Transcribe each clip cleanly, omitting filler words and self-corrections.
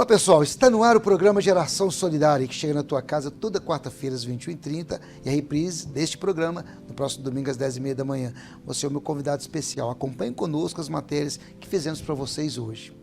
Olá pessoal, está no ar o programa Geração Solidária, que chega na tua casa toda quarta-feira às 21h30 e a reprise deste programa no próximo domingo às 10h30 da manhã. Você é o meu convidado especial, acompanhe conosco as matérias que fizemos para vocês hoje.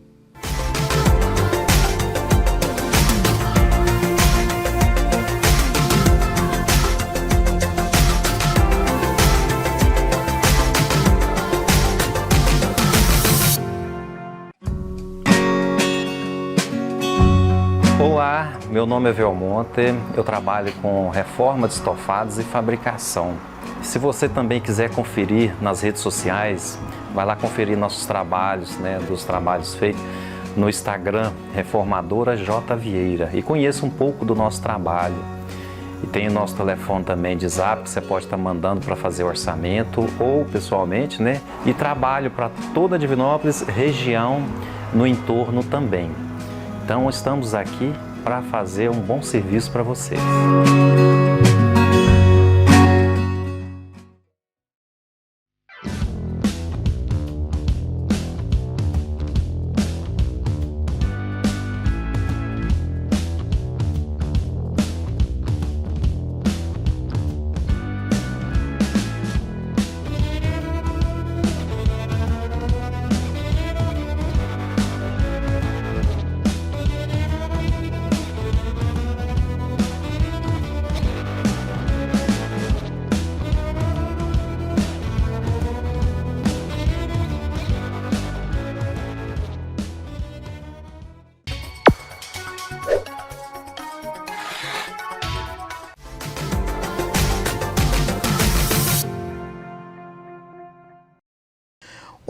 Olá, meu nome é Velmonte, eu trabalho com reforma de estofados e fabricação. Se você também quiser conferir nas redes sociais, vai lá conferir nossos trabalhos, dos trabalhos feitos no Instagram, Reformadora J. Vieira, e conheça um pouco do nosso trabalho. E tem o nosso telefone também de zap, que você pode estar mandando para fazer orçamento ou pessoalmente, E trabalho para toda a Divinópolis, região, no entorno também. Então, estamos aqui para fazer um bom serviço para vocês.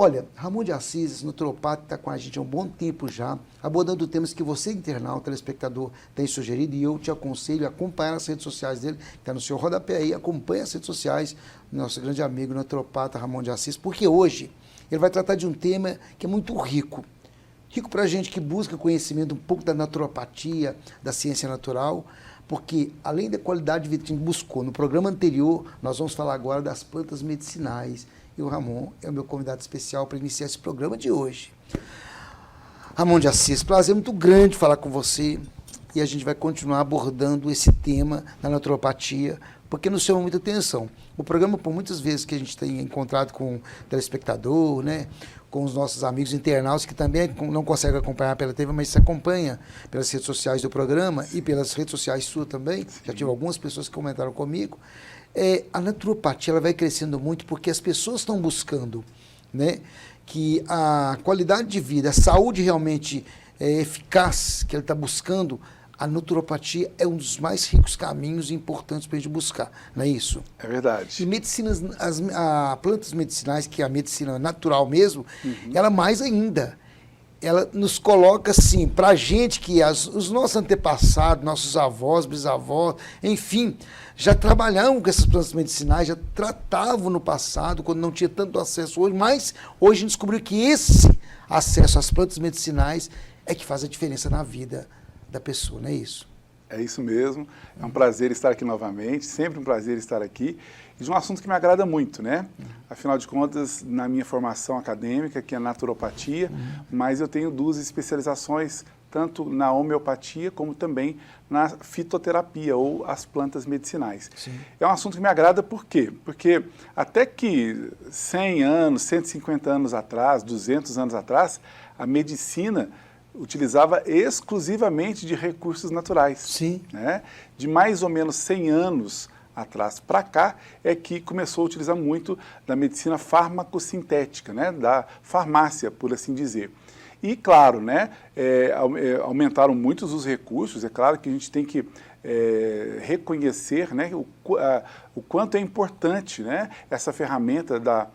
Olha, Ramon de Assis, naturopata, está com a gente há um bom tempo já, abordando temas que você, internauta, telespectador, tem sugerido, e eu te aconselho a acompanhar as redes sociais dele, que está no seu rodapé aí, acompanha as redes sociais do nosso grande amigo naturopata Ramon de Assis, porque hoje ele vai tratar de um tema que é muito rico. Rico para a gente que busca conhecimento um pouco da naturopatia, da ciência natural, porque além da qualidade de vida que a gente buscou no programa anterior, nós vamos falar agora das plantas medicinais. E o Ramon é o meu convidado especial para iniciar esse programa de hoje. Ramon de Assis, prazer muito grande falar com você, e a gente vai continuar abordando esse tema da naturopatia, porque nos chama muita atenção. O programa, por muitas vezes que a gente tem encontrado com o telespectador, com os nossos amigos internautas, que também não conseguem acompanhar pela TV, mas se acompanha pelas redes sociais do programa e pelas redes sociais suas também. Já tive algumas pessoas que comentaram comigo. A naturopatia ela vai crescendo muito porque as pessoas estão buscando, que a qualidade de vida, a saúde realmente eficaz que ele está buscando. A naturopatia é um dos mais ricos caminhos e importantes para a gente buscar, não é isso? É verdade. E medicinas, plantas medicinais, que é a medicina natural mesmo, ela mais ainda. Ela nos coloca, assim, para a gente que os nossos antepassados, nossos avós, bisavós, enfim, já trabalhavam com essas plantas medicinais, já tratavam no passado, quando não tinha tanto acesso hoje, mas hoje a gente descobriu que esse acesso às plantas medicinais é que faz a diferença na vida da pessoa, não é isso? É isso mesmo, é um prazer estar aqui novamente, sempre um prazer estar aqui, e de um assunto que me agrada muito, Afinal de contas, na minha formação acadêmica, que é naturopatia, mas eu tenho duas especializações, tanto na homeopatia como também na fitoterapia, ou as plantas medicinais. Sim. É um assunto que me agrada por quê? Porque até que 100 anos, 150 anos atrás, 200 anos atrás, a medicina utilizava exclusivamente de recursos naturais. Sim. De mais ou menos 100 anos atrás para cá, é que começou a utilizar muito da medicina farmacosintética, da farmácia, por assim dizer. E, claro, aumentaram muitos os recursos, é claro que a gente tem que reconhecer o quanto é importante essa ferramenta da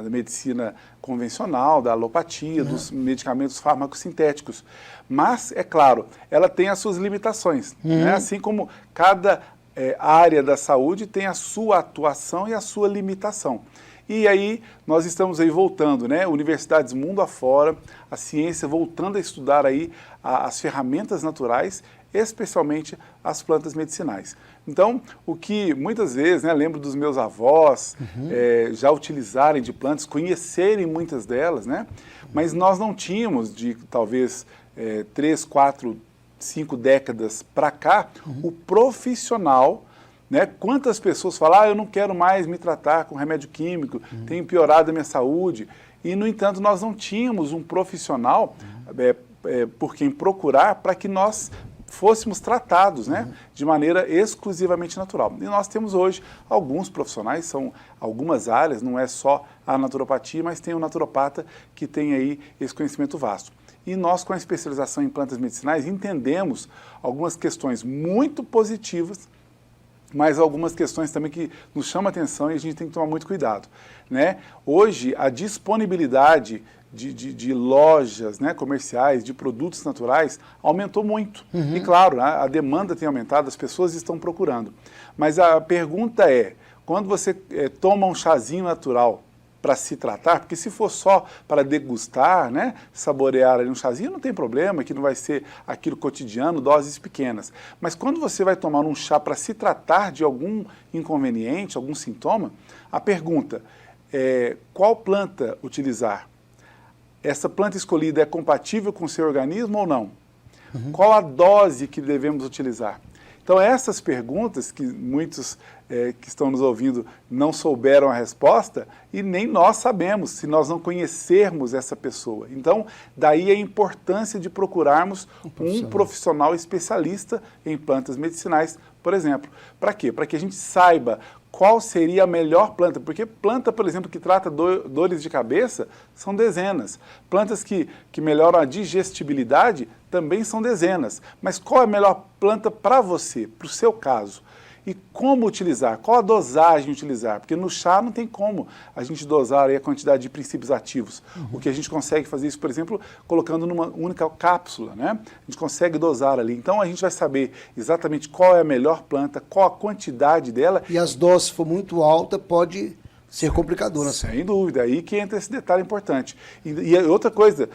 medicina convencional, da alopatia, dos medicamentos farmacosintéticos. Mas, é claro, ela tem as suas limitações, assim como cada área da saúde tem a sua atuação e a sua limitação. E aí nós estamos aí voltando, universidades mundo afora, a ciência voltando a estudar aí as ferramentas naturais, especialmente as plantas medicinais. Então, o que muitas vezes, lembro dos meus avós já utilizarem de plantas, conhecerem muitas delas, mas nós não tínhamos, talvez, 3, 4, 5 décadas para cá, o profissional, né, quantas pessoas falam, eu não quero mais me tratar com remédio químico, tenho piorado a minha saúde, e, no entanto, nós não tínhamos um profissional por quem procurar para que nós fôssemos tratados, né, de maneira exclusivamente natural. E nós temos hoje alguns profissionais, são algumas áreas, não é só a naturopatia, mas tem o naturopata que tem aí esse conhecimento vasto. E nós, com a especialização em plantas medicinais, entendemos algumas questões muito positivas, mas algumas questões também que nos chamam a atenção e a gente tem que tomar muito cuidado, né? Hoje, a disponibilidade de lojas, né, comerciais, de produtos naturais, aumentou muito. E claro, a demanda tem aumentado, as pessoas estão procurando. Mas a pergunta é, quando você toma um chazinho natural para se tratar, porque se for só para degustar, né, saborear ali um chazinho, não tem problema, que não vai ser aquilo cotidiano, doses pequenas. Mas quando você vai tomar um chá para se tratar de algum inconveniente, algum sintoma, a pergunta é qual planta utilizar? Essa planta escolhida é compatível com o seu organismo ou não? Qual a dose que devemos utilizar? Então, essas perguntas que muitos que estão nos ouvindo não souberam a resposta e nem nós sabemos, se nós não conhecermos essa pessoa. Então, daí a importância de procurarmos um profissional especialista em plantas medicinais, por exemplo. Para quê? Para que a gente saiba qual seria a melhor planta, porque planta, por exemplo, que trata dores de cabeça, são dezenas. Plantas que melhoram a digestibilidade também são dezenas. Mas qual é a melhor planta para você, para o seu caso? E como utilizar? Qual a dosagem utilizar? Porque no chá não tem como a gente dosar aí a quantidade de princípios ativos. O que a gente consegue fazer isso, por exemplo, colocando numa única cápsula, né? A gente consegue dosar ali. Então a gente vai saber exatamente qual é a melhor planta, qual a quantidade dela. E as doses, se for muito alta, pode ser complicadora. Sem dúvida, aí que entra esse detalhe importante. E outra coisa,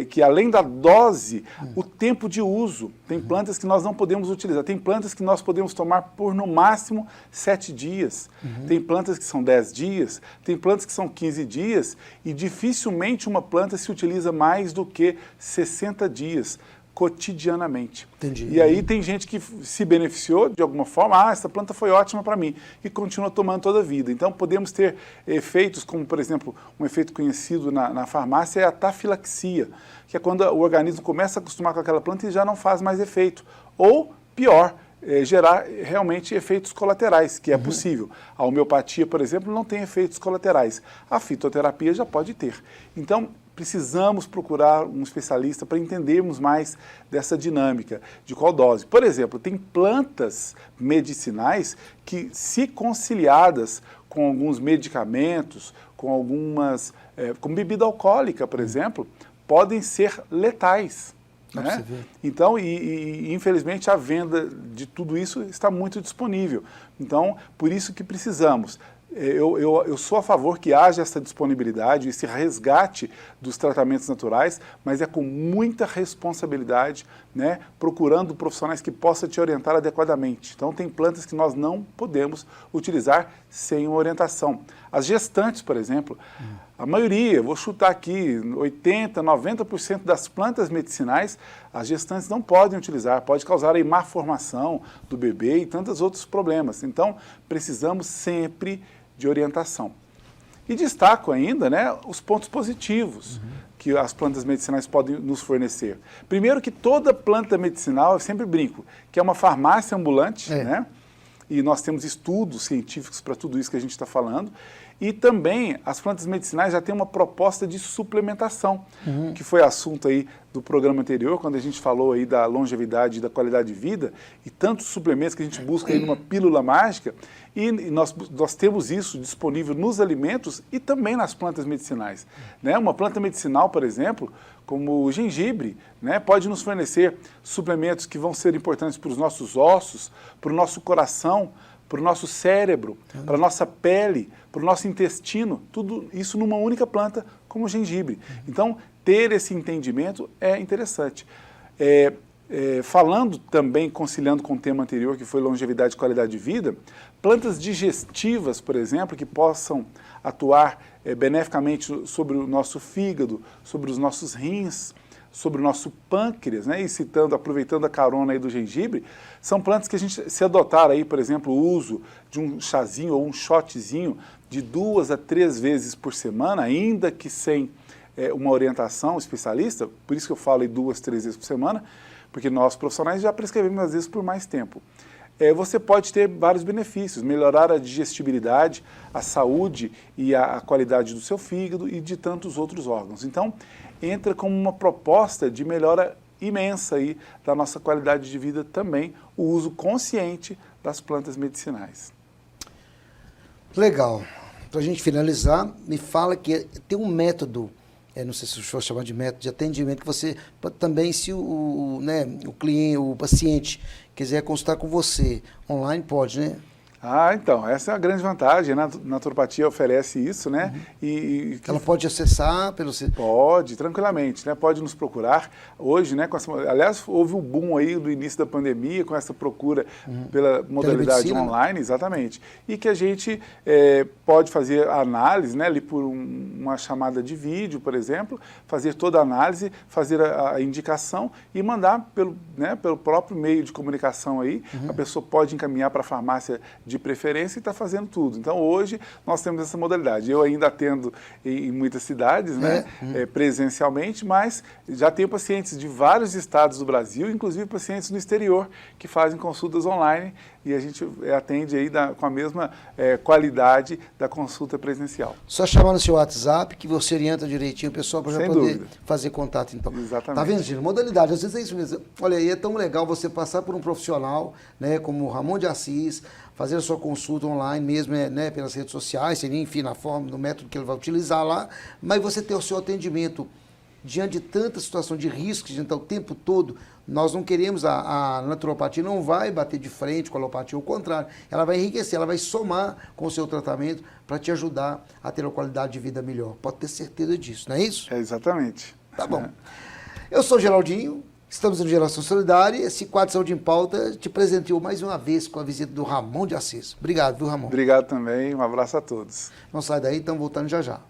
que além da dose, o tempo de uso. Tem plantas que nós não podemos utilizar, tem plantas que nós podemos tomar por no máximo 7 dias, tem plantas que são 10 dias, tem plantas que são 15 dias, e dificilmente uma planta se utiliza mais do que 60 dias. Cotidianamente. Entendi. E aí tem gente que se beneficiou de alguma forma, essa planta foi ótima para mim, e continua tomando toda a vida. Então podemos ter efeitos como, por exemplo, um efeito conhecido na farmácia é a tafilaxia, que é quando o organismo começa a acostumar com aquela planta e já não faz mais efeito. Ou, pior, gerar realmente efeitos colaterais, que é possível. A homeopatia, por exemplo, não tem efeitos colaterais. A fitoterapia já pode ter. Então, precisamos procurar um especialista para entendermos mais dessa dinâmica, de qual dose. Por exemplo, tem plantas medicinais que, se conciliadas com alguns medicamentos, com algumas, com bebida alcoólica, por exemplo, podem ser letais. Né? Então, infelizmente, a venda de tudo isso está muito disponível. Então, por isso que precisamos. Eu sou a favor que haja essa disponibilidade, esse resgate dos tratamentos naturais, mas é com muita responsabilidade, né, procurando profissionais que possam te orientar adequadamente. Então, tem plantas que nós não podemos utilizar sem uma orientação. As gestantes, por exemplo, a maioria, vou chutar aqui, 80%, 90% das plantas medicinais, as gestantes não podem utilizar, pode causar aí má formação do bebê e tantos outros problemas. Então, precisamos sempre de orientação. E destaco ainda, né, os pontos positivos que as plantas medicinais podem nos fornecer. Primeiro que toda planta medicinal, eu sempre brinco, que é uma farmácia ambulante, né? E nós temos estudos científicos para tudo isso que a gente está falando. E também as plantas medicinais já têm uma proposta de suplementação, que foi assunto aí do programa anterior, quando a gente falou aí da longevidade e da qualidade de vida, e tantos suplementos que a gente busca aí numa pílula mágica, e nós temos isso disponível nos alimentos e também nas plantas medicinais. Né? Uma planta medicinal, por exemplo, como o gengibre, né, pode nos fornecer suplementos que vão ser importantes para os nossos ossos, para o nosso coração, para o nosso cérebro, para a nossa pele, para o nosso intestino, tudo isso numa única planta como o gengibre. Então, ter esse entendimento é interessante. Falando também, conciliando com o tema anterior, que foi longevidade e qualidade de vida, plantas digestivas, por exemplo, que possam atuar beneficamente sobre o nosso fígado, sobre os nossos rins, sobre o nosso pâncreas, né? E aproveitando a carona aí do gengibre, são plantas que a gente, se adotar aí, por exemplo, o uso de um chazinho ou um shotzinho de 2 a 3 vezes por semana, ainda que sem uma orientação especialista, por isso que eu falo aí 2, 3 vezes por semana, porque nós profissionais já prescrevemos às vezes por mais tempo. Você pode ter vários benefícios, melhorar a digestibilidade, a saúde e a qualidade do seu fígado e de tantos outros órgãos. Então, entra como uma proposta de melhora imensa aí da nossa qualidade de vida também, o uso consciente das plantas medicinais. Legal. Para a gente finalizar, me fala que tem um método, não sei se eu vou chamar de método de atendimento, que você também, se o cliente, o paciente quiser consultar com você online, pode, né? Então, essa é a grande vantagem, a naturopatia oferece isso, né? Ela pode acessar pelo... Pode, tranquilamente, né? Pode nos procurar. Hoje, né? Aliás, houve um boom aí do início da pandemia com essa procura pela modalidade online, exatamente. E que a gente pode fazer a análise, né? Ali por uma chamada de vídeo, por exemplo, fazer toda a análise, fazer a indicação e mandar pelo próprio meio de comunicação aí. A pessoa pode encaminhar para a farmácia de preferência e está fazendo tudo. Então, hoje, nós temos essa modalidade. Eu ainda atendo em muitas cidades, né, presencialmente, mas já tenho pacientes de vários estados do Brasil, inclusive pacientes no exterior, que fazem consultas online e a gente atende aí com a mesma qualidade da consulta presencial. Só chamar no seu WhatsApp que você orienta direitinho o pessoal para já poder fazer contato, então. Exatamente. Tá vendo, Gino? Modalidade, às vezes é isso mesmo. Olha aí, é tão legal você passar por um profissional, né, como o Ramon de Assis, fazer a sua consulta online mesmo, né, pelas redes sociais, enfim, na forma, no método que ele vai utilizar lá, mas você ter o seu atendimento diante de tanta situação de risco, então, o tempo todo. Nós não queremos, a naturopatia não vai bater de frente com a alopatia, ao contrário, ela vai enriquecer, ela vai somar com o seu tratamento para te ajudar a ter uma qualidade de vida melhor. Pode ter certeza disso, não é isso? Exatamente. Tá bom. Eu sou o Geraldinho, estamos no Geração Solidária, esse quadro Saúde em Pauta te presenteou mais uma vez com a visita do Ramon de Assis. Obrigado, viu, Ramon? Obrigado também, um abraço a todos. Não sai daí, estamos voltando já já.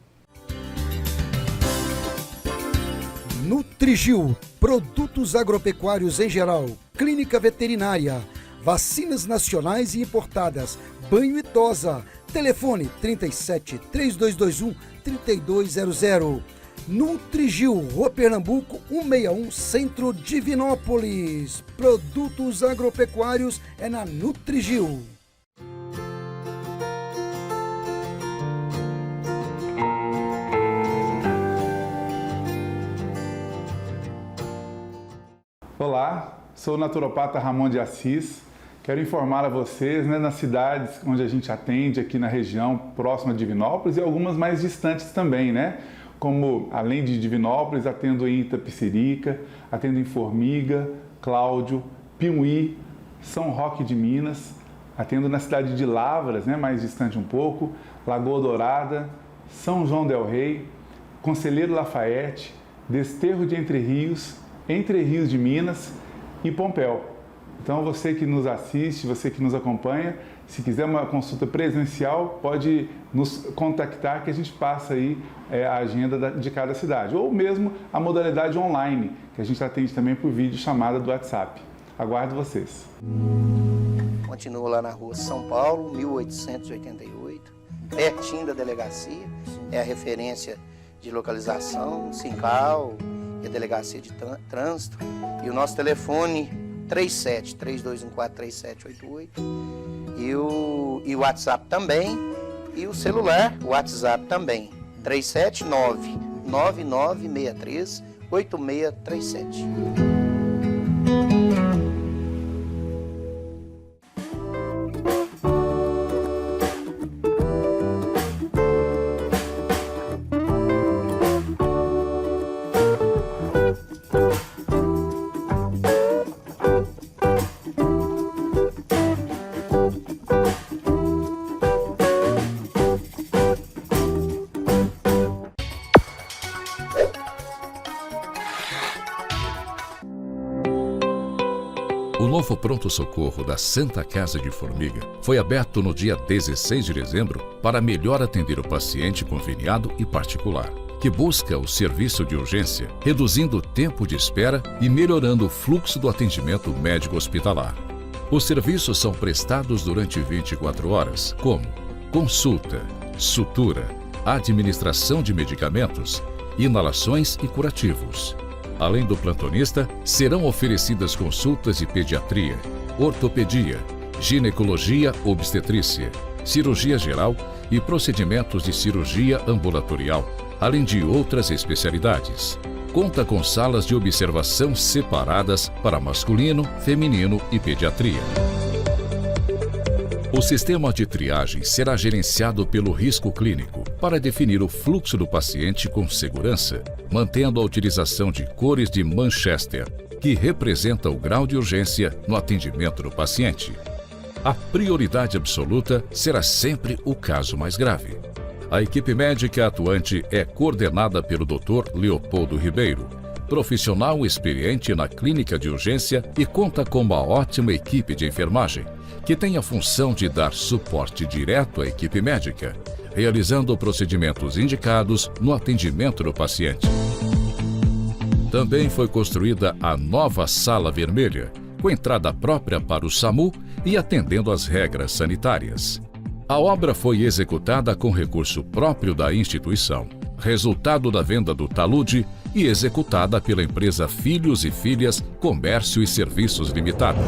Nutrigil, produtos agropecuários em geral, clínica veterinária, vacinas nacionais e importadas, banho e tosa, telefone 37 3221 3200. Nutrigil, Rua Pernambuco, 161, Centro Divinópolis. Produtos agropecuários é na Nutrigil. Olá, sou o naturopata Ramon de Assis. Quero informar a vocês, né, nas cidades onde a gente atende aqui na região próxima de Divinópolis e algumas mais distantes também, né? Como, além de Divinópolis, atendo em Itapecerica, atendo em Formiga, Cláudio, Piumhi, São Roque de Minas, atendo na cidade de Lavras, né, mais distante um pouco, Lagoa Dourada, São João del Rei, Conselheiro Lafayette, Desterro de Entre Rios de Minas e Pompéu. Então, você que nos assiste, você que nos acompanha, se quiser uma consulta presencial, pode nos contactar que a gente passa aí a agenda de cada cidade. Ou mesmo a modalidade online, que a gente atende também por vídeo chamada do WhatsApp. Aguardo vocês. Continuo lá na rua São Paulo, 1888, pertinho da delegacia. É a referência de localização, Sincal e a delegacia de trânsito. E o nosso telefone 37-3214-3788 e o WhatsApp também, e o celular, o WhatsApp também, 379-9963-8637. O novo pronto-socorro da Santa Casa de Formiga foi aberto no dia 16 de dezembro para melhor atender o paciente conveniado e particular. que busca o serviço de urgência, reduzindo o tempo de espera e melhorando o fluxo do atendimento médico hospitalar. Os serviços são prestados durante 24 horas, como consulta, sutura, administração de medicamentos, inalações e curativos. Além do plantonista, serão oferecidas consultas de pediatria, ortopedia, ginecologia obstetrícia, cirurgia geral e procedimentos de cirurgia ambulatorial, além de outras especialidades. Conta com salas de observação separadas para masculino, feminino e pediatria. O sistema de triagem será gerenciado pelo risco clínico para definir o fluxo do paciente com segurança, mantendo a utilização de cores de Manchester, que representa o grau de urgência no atendimento do paciente. A prioridade absoluta será sempre o caso mais grave. A equipe médica atuante é coordenada pelo Dr. Leopoldo Ribeiro, profissional experiente na clínica de urgência e conta com uma ótima equipe de enfermagem, que tem a função de dar suporte direto à equipe médica, realizando procedimentos indicados no atendimento do paciente. Também foi construída a nova Sala Vermelha, com entrada própria para o SAMU e atendendo às regras sanitárias. A obra foi executada com recurso próprio da instituição, resultado da venda do talude e executada pela empresa Filhos e Filhas Comércio e Serviços Limitada.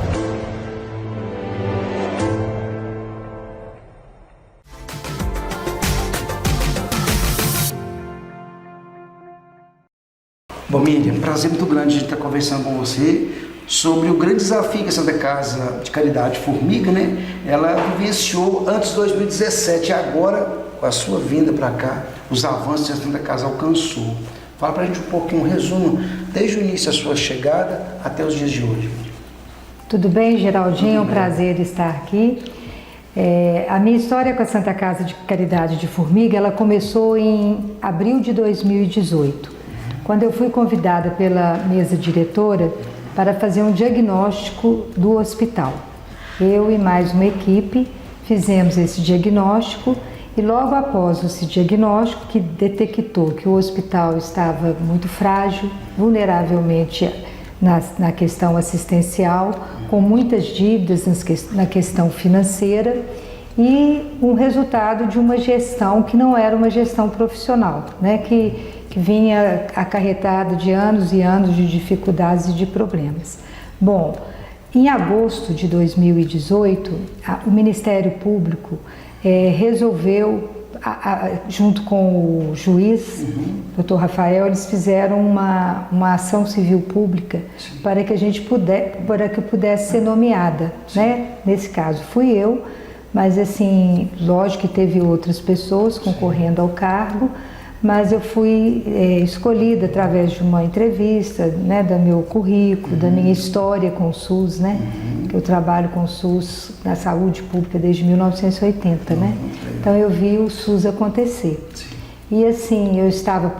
Bom, Miriam, prazer muito grande a gente estar conversando com você sobre o grande desafio que a Santa Casa de Caridade Formiga, né? Ela vivenciou antes de 2017 e agora, com a sua vinda para cá, os avanços que a Santa Casa alcançou. Fala para a gente um pouquinho, um resumo, desde o início da sua chegada até os dias de hoje. Tudo bem, Geraldinho? É um prazer estar aqui. A minha história com a Santa Casa de Caridade de Formiga, ela começou em abril de 2018. Quando eu fui convidada pela mesa diretora para fazer um diagnóstico do hospital. Eu e mais uma equipe fizemos esse diagnóstico e logo após esse diagnóstico, que detectou que o hospital estava muito frágil, vulneravelmente na questão assistencial, com muitas dívidas na questão financeira e um resultado de uma gestão que não era uma gestão profissional, né? que vinha acarretado de anos e anos de dificuldades e de problemas. Bom, em agosto de 2018, o Ministério Público resolveu, junto com o juiz, Dr. Rafael, eles fizeram uma ação civil pública para que eu pudesse ser nomeada, né? Nesse caso fui eu, mas assim, lógico que teve outras pessoas concorrendo ao cargo, mas eu fui escolhida através de uma entrevista, né, do meu currículo, da minha história com o SUS, né, que eu trabalho com o SUS na saúde pública desde 1980, né, então eu vi o SUS acontecer. E assim, eu estava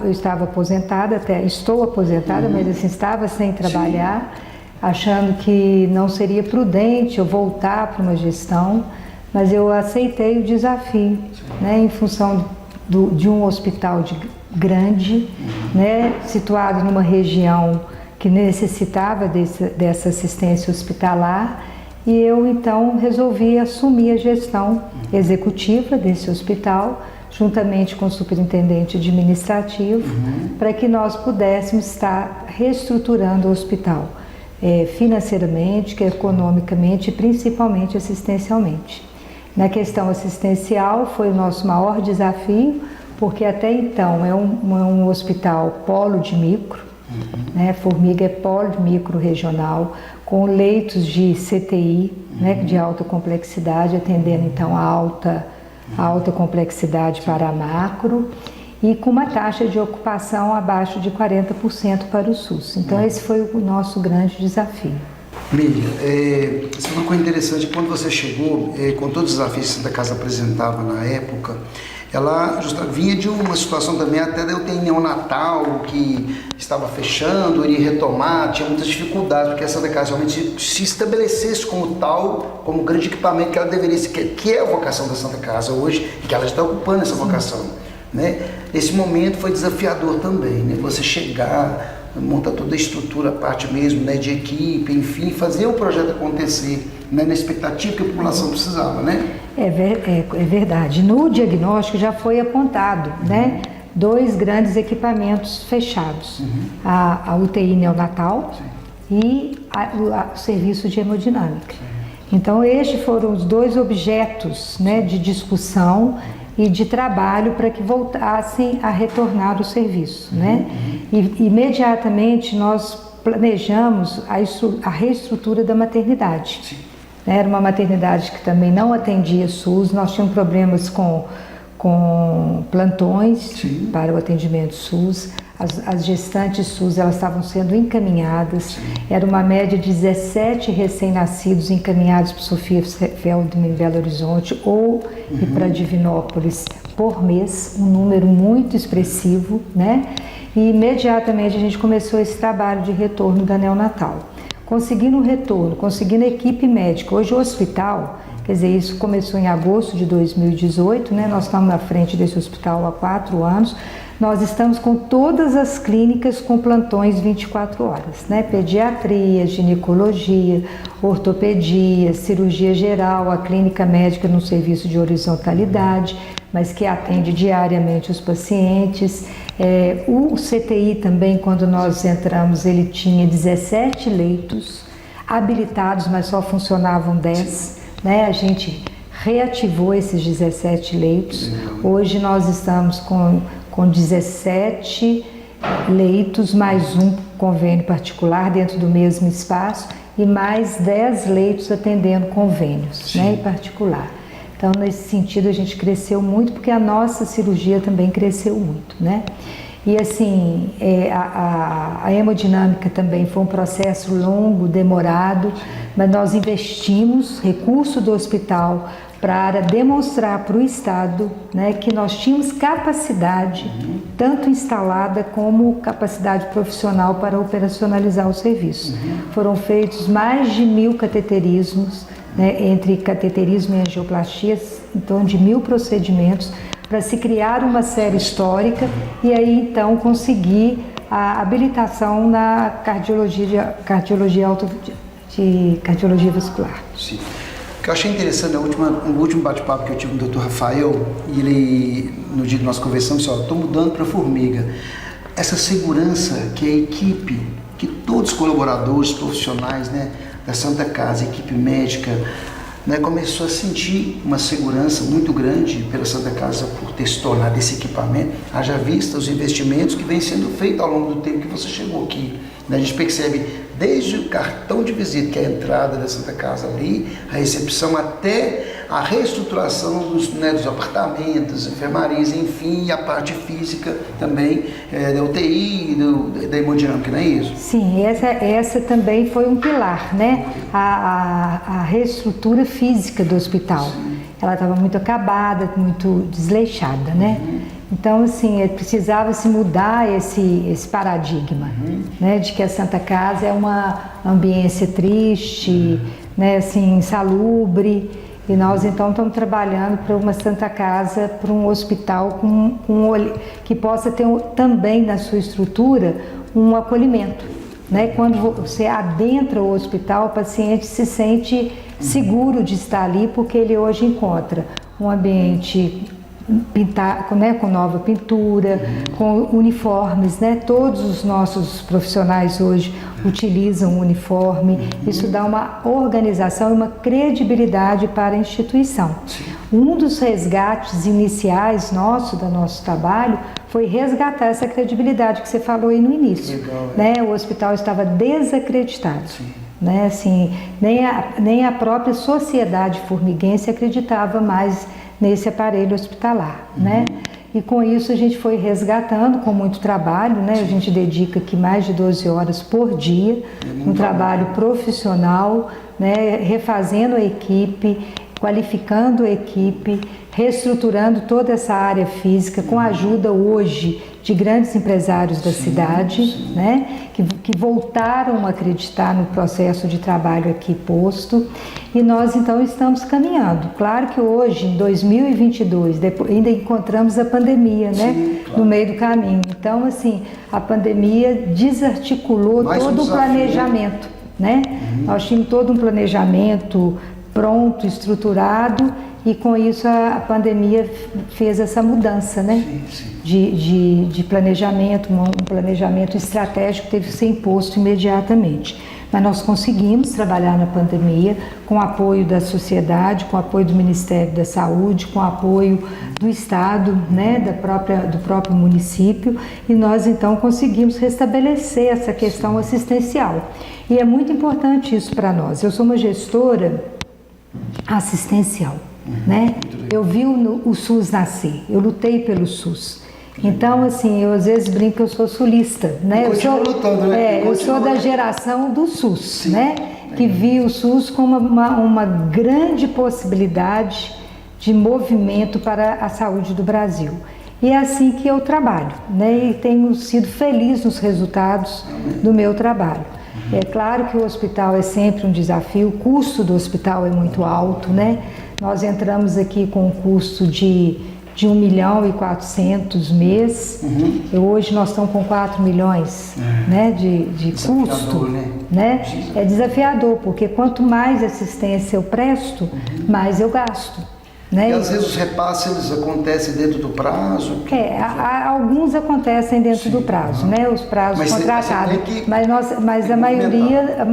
aposentada, estou aposentada, mas assim, estava sem trabalhar, achando que não seria prudente eu voltar para uma gestão, mas eu aceitei o desafio, né, em função de um hospital grande, né, situado numa região que necessitava dessa assistência hospitalar, e eu então resolvi assumir a gestão executiva desse hospital, juntamente com o superintendente administrativo, para que nós pudéssemos estar reestruturando o hospital, financeiramente, economicamente e principalmente assistencialmente. Na questão assistencial foi o nosso maior desafio, porque até então é um hospital polo de micro, né? Formiga é polo de micro regional, com leitos de CTI, né? De alta complexidade, atendendo então a alta complexidade para a macro, e com uma taxa de ocupação abaixo de 40% para o SUS. Então esse foi o nosso grande desafio. Miriam, isso é uma coisa interessante, quando você chegou, com todos os desafios que a Santa Casa apresentava na época, ela vinha de uma situação também, até eu ter neonatal, que estava fechando, iria retomar, tinha muitas dificuldades, porque a Santa Casa realmente se estabelecesse como tal, como grande equipamento que ela deveria ser, que é a vocação da Santa Casa hoje, e que ela está ocupando essa vocação. né? Esse momento foi desafiador também, né? Você chegar, montar toda a estrutura, a parte mesmo, né, de equipe, enfim, fazer o projeto acontecer, né, na expectativa que a população precisava, né? É verdade. No diagnóstico já foi apontado, né, 2 grandes equipamentos fechados, a UTI neonatal e o serviço de hemodinâmica. Então, estes foram os 2 objetos, né, de discussão e de trabalho para que voltassem a retornar o serviço, né? E imediatamente nós planejamos a reestrutura da maternidade. Era uma maternidade que também não atendia SUS, nós tínhamos problemas com plantões para o atendimento SUS. As gestantes SUS, elas estavam sendo encaminhadas, era uma média de 17 recém-nascidos encaminhados para Sofia Feldman em Belo Horizonte ou e para Divinópolis por mês, um número muito expressivo, né? E imediatamente a gente começou esse trabalho de retorno da neonatal. Conseguindo o retorno, conseguindo a equipe médica. Hoje o hospital, quer dizer, isso começou em agosto de 2018, né? Nós estamos na frente desse hospital há 4 anos. Nós estamos com todas as clínicas com plantões 24 horas, né? Pediatria, ginecologia, ortopedia, cirurgia geral, a clínica médica no serviço de horizontalidade, mas que atende diariamente os pacientes. O CTI também, quando nós entramos, ele tinha 17 leitos habilitados, mas só funcionavam 10, né? A gente reativou esses 17 leitos. Hoje nós estamos com 17 leitos, mais um convênio particular dentro do mesmo espaço e mais 10 leitos atendendo convênios, né, em particular. Então, nesse sentido, a gente cresceu muito, porque a nossa cirurgia também cresceu muito, né? E assim, a hemodinâmica também foi um processo longo, demorado, mas nós investimos recurso do hospital para demonstrar para o Estado, né, que nós tínhamos capacidade, tanto instalada como capacidade profissional para operacionalizar o serviço. Foram feitos mais de 1.000 cateterismos, né, entre cateterismo e angioplastia, em torno de 1.000 procedimentos, para se criar uma série histórica e aí então conseguir a habilitação na cardiologia vascular. Sim. O que eu achei interessante, no último bate-papo que eu tive com o Dr. Rafael, e ele, no dia que nós conversamos, disse, estou mudando para Formiga. Essa segurança que a equipe, que todos os colaboradores, profissionais, né, da Santa Casa, equipe médica, né, começou a sentir uma segurança muito grande pela Santa Casa por ter se tornado esse equipamento, haja vista os investimentos que vem sendo feitos ao longo do tempo que você chegou aqui. A gente percebe desde o cartão de visita, que é a entrada da Santa Casa ali, a recepção, até a reestruturação dos apartamentos, enfermarias, enfim, e a parte física também, da UTI, da hemodinâmica, não é isso? Sim, essa também foi um pilar, né? A reestrutura física do hospital. Sim. Ela estava muito acabada, muito desleixada, né? Então, assim, precisava se mudar esse paradigma, né, de que a Santa Casa é uma ambiência triste, né, assim, insalubre, e nós então estamos trabalhando para uma Santa Casa, para um hospital que possa ter também na sua estrutura um acolhimento, né? Quando você adentra o hospital, o paciente se sente seguro de estar ali, porque ele hoje encontra um ambiente né, com nova pintura, com uniformes, né? Todos os nossos profissionais hoje utilizam o uniforme. Isso dá uma organização e uma credibilidade para a instituição. Um dos resgates iniciais do nosso trabalho foi resgatar essa credibilidade que você falou aí no início. Legal, né? O hospital estava desacreditado. Né? Assim, nem a própria sociedade formiguense acreditava mais nesse aparelho hospitalar, né? E com isso a gente foi resgatando com muito trabalho, né? A gente dedica aqui mais de 12 horas por dia, um trabalho profissional, né? Refazendo a equipe, qualificando a equipe, reestruturando toda essa área física, com a ajuda hoje de grandes empresários da cidade, né, que voltaram a acreditar no processo de trabalho aqui posto, e nós então estamos caminhando. Claro que hoje, em 2022, ainda encontramos a pandemia, né, no meio do caminho. Então, assim, a pandemia desarticulou todo o planejamento, né? Nós tínhamos todo um planejamento pronto, estruturado, e com isso a pandemia fez essa mudança, né? De planejamento, um planejamento estratégico teve que ser imposto imediatamente. Mas nós conseguimos trabalhar na pandemia com o apoio da sociedade, com o apoio do Ministério da Saúde, com o apoio do Estado, né, do próprio município, e nós então conseguimos restabelecer essa questão assistencial. E é muito importante isso para nós. Eu sou uma gestora assistencial, né? Eu vi o SUS nascer, eu lutei pelo SUS. Então, assim, eu às vezes brinco que eu sou sulista, né? Eu sou da geração do SUS, né? Que vi o SUS como uma grande possibilidade de movimento para a saúde do Brasil. E é assim que eu trabalho, né? E tenho sido feliz nos resultados do meu trabalho. É claro que o hospital é sempre um desafio, o custo do hospital é muito alto, né? Nós entramos aqui com um custo de 1.400.000 mês. Hoje nós estamos com 4 milhões, né, de custo, né? É desafiador, porque quanto mais assistência eu presto, mais eu gasto, né? E às vezes os repasses eles acontecem dentro do prazo? Alguns acontecem dentro do prazo, né? Os prazos contratados, mas a maioria,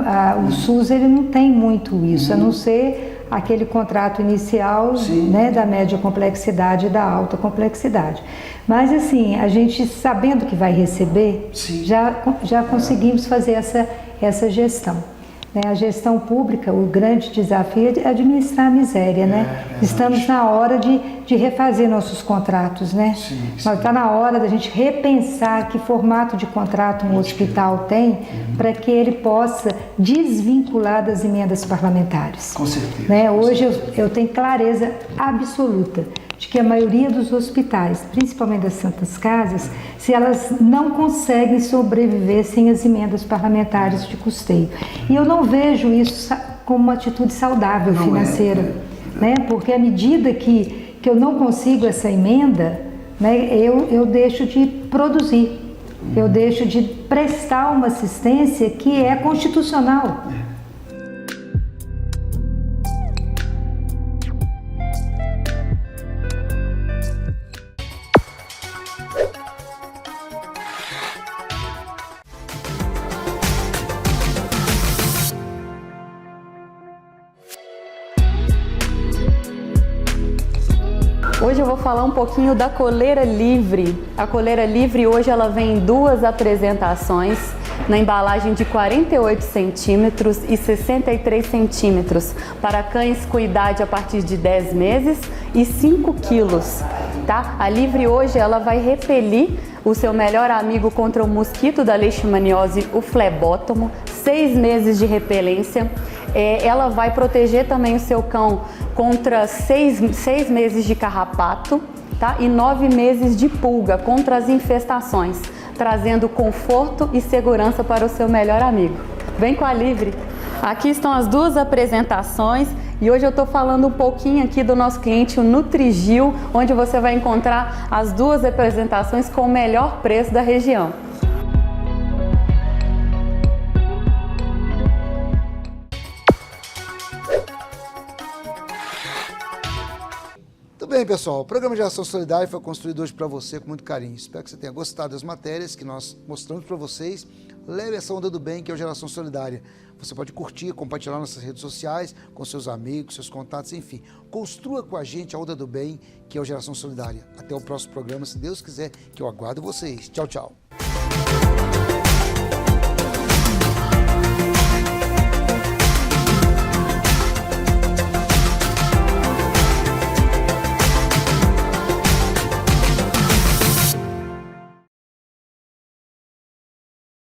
o SUS ele não tem muito isso, a não ser aquele contrato inicial, né, da média complexidade e da alta complexidade. Mas assim, a gente sabendo que vai receber, já conseguimos fazer essa gestão. Né? A gestão pública, o grande desafio é administrar a miséria, né? Estamos na hora de refazer nossos contratos, né? Está na hora da gente repensar que formato de contrato um hospital tem para que ele possa desvincular das emendas parlamentares. Com certeza. Né? Hoje eu tenho clareza absoluta de que a maioria dos hospitais, principalmente das Santas Casas, se elas não conseguem sobreviver sem as emendas parlamentares de custeio. E eu não vejo isso como uma atitude saudável financeira, né? Porque à medida que eu não consigo essa emenda, né, eu deixo de produzir, eu deixo de prestar uma assistência que é constitucional. Hoje eu vou falar um pouquinho da coleira livre. A coleira livre hoje ela vem em 2 apresentações, na embalagem de 48 centímetros e 63 centímetros, para cães com idade a partir de 10 meses e 5 quilos. Tá? A livre hoje ela vai repelir o seu melhor amigo contra o mosquito da leishmaniose, o flebótomo, 6 meses de repelência. Ela vai proteger também o seu cão contra 6 meses de carrapato, tá? E 9 meses de pulga contra as infestações, trazendo conforto e segurança para o seu melhor amigo. Vem com a Livre! Aqui estão as 2 apresentações e hoje eu estou falando um pouquinho aqui do nosso cliente, o Nutrigil, onde você vai encontrar as 2 apresentações com o melhor preço da região. Bem, pessoal, o programa de Ação Solidária foi construído hoje para você com muito carinho. Espero que você tenha gostado das matérias que nós mostramos para vocês. Leve essa onda do bem, que é o Geração Solidária. Você pode curtir, compartilhar nossas redes sociais, com seus amigos, seus contatos, enfim. Construa com a gente a onda do bem, que é o Geração Solidária. Até o próximo programa, se Deus quiser, que eu aguardo vocês. Tchau, tchau.